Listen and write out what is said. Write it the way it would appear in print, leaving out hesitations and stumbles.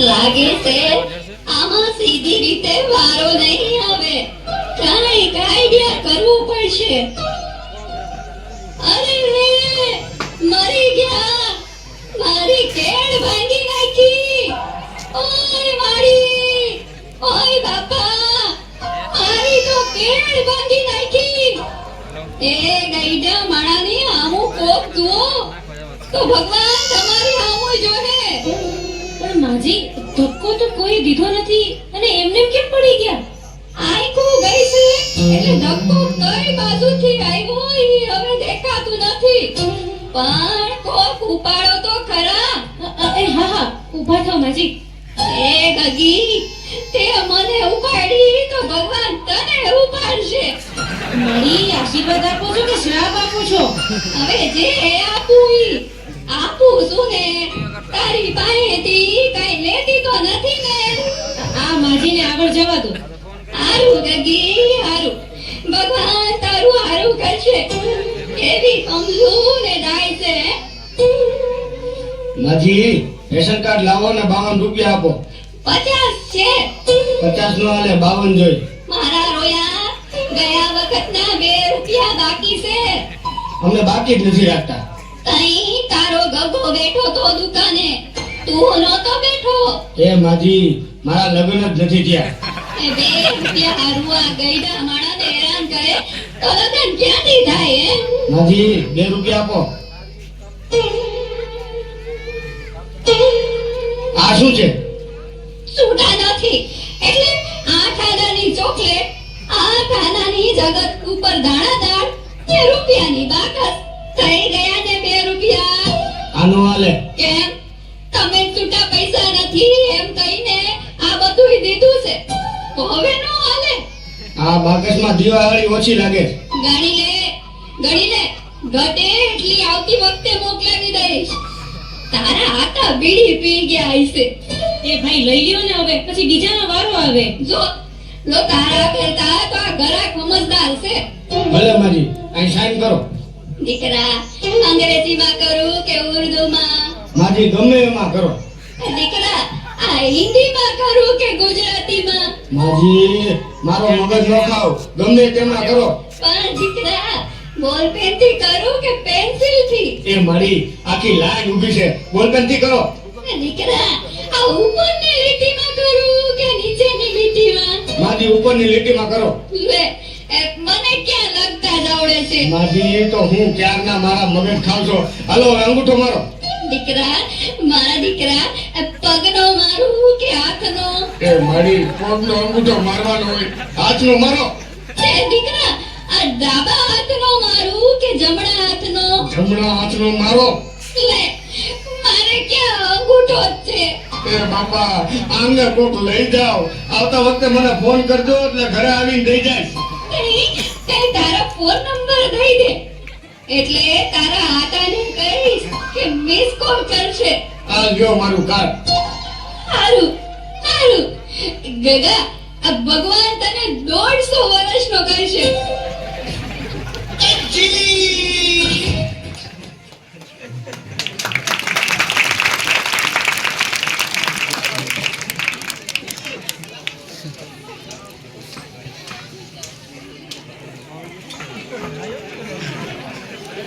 લાગે છે આમાં સીધી રીતે વારો નહીં આવે, કાંઈક આઈડિયા કરવું પડશે. અરે રે, મરી ગયા, મારી કેળ ભાંગી નાખી. ઓય મારી, ઓય બાપા, મારી તો કેળ ભાંગી નાખી. એ ગઈડા માણાની આમું કોક જુઓ તો ભગવાન તમારી આમું જોહે. પણ માજી, ધક્કો તો કોઈ દીધો નથી અને એમને કેમ પડી ગયા? આઈકુ ગઈ છે એટલે ધક્કો કઈ બાજુથી આવ્યો ઈ હવે દેખાતું નથી, પણ કોક ઉપાડો તો ખરા. હા હા, ઊભા થાઓ માજી. એ ગગી, તે મને ઉપાડી તો ભગવાન તને ઉપાડશે. મારી આશીર્વાદ આપો છો કે શ્રાપ આપો છો? હવે જે આપું છું ને, તારી પાસેથી કઈ લેતી તો નથી ને. આ માજીને આગળ જવા દો. હારું ગગી, હારું, ભગવાન તારું હારું કરશે. એવી કમજોર ને ડાય છે. માજી, રેશન કાર્ડ લાવો ને 52 રૂપિયા આપો. 50 છે. 50 નો હાલે, 52 જોઈ. મારા રોયા, ગયા વખતના 2 રૂપિયા બાકી છે. અમે બાકી જ નથી રાખતા. તઈ તારો ગગો બેઠો તો દુકાને, તું નહોતો બેઠો. એ માજી, મારા લગ્ન જ નથી થયા. એ 2 રૂપિયા હારું આ ગઈડા માણાને હેરાન કરે તો લગન ક્યાંથી થાય હે? માજી, 2 રૂપિયા આપો. આ શું છે? છૂટા નથી એટલે 8 આનાની ચોકલેટ, 8 આનાની જગત ઉપર દાણાદાર, 2 રૂપિયાની બાકસ, થઈ ગયા ને 2 રૂપિયા. આનો હાલે. કેમ તમે છૂટા પૈસા નથી એમ કહીને આ બધુંય દીધું છે, તો હવે નો હાલે. આ બાકસમાં દિવાળી ઓછી લાગે. ગણી લે, ઘટે એટલી આવતી વખતે મોકલાવી દઈશ. તારા હાથા બીડી પી ગયા હશે. એ ભાઈ લઈ લ્યો ને, હવે પછી બીજાનો વારો આવે. જો તારા કરતા તો આ ઘરાક સમજદાર છે. ભલે માજી, અહીં સાઈન કરો. દીકરા, અંગ્રેજીમાં કરું કે ઉર્દુમાં? માજી, ગમે એમાં કરો. દીકરા, આ હિન્દીમાં કરું કે ગુજરાતીમાં? માજી, મારો મગજ ન ખાવ, ગમે તેમાં કરો. પણ દીકરા, બોલપેન થી કરું કે પેન્સિલ થી? એ મારી આખી લાઈન ઊભી છે, બોલપેન થી કરો. દીકરા, આ ઉપરની લીટીમાં કરું કે નીચેની લીટીમાં? માજી, ઉપરની લીટીમાં કરો. લે, મને ક્યાં લગતા જ આવડે છે. માજી, તો હું ક્યારના મારા મગજ ખાવ છો. હાલો, હવે અંગૂઠો મારો. દીકરા, મારા દીકરા, પગનો મારું કે હાથનો? એ મારી, પગનો અંગૂઠો મારવાનો હોય, હાથનો મારો. દીકરા, આ ડાબા હાથનો મારું કે જમણા હાથનો? જમણા હાથનો મારો. લે, મારે ક્યાં અંગૂઠો જ છે. એ બાપા, આમને કોક લઈ જાઓ. આવતા વખતે મને ફોન કરજો એટલે ઘરે આવીને દઈ જાય. તે તારા ફોન નંબર દઈ દે એટલે તારા આટાને કહીશ કે મિસ કોલ કરશે. આ લ્યો મારું કાર્ડ. હારું, ગગા, આ ભગવાન તને 150 વર્ષનો કરશે. ચીલી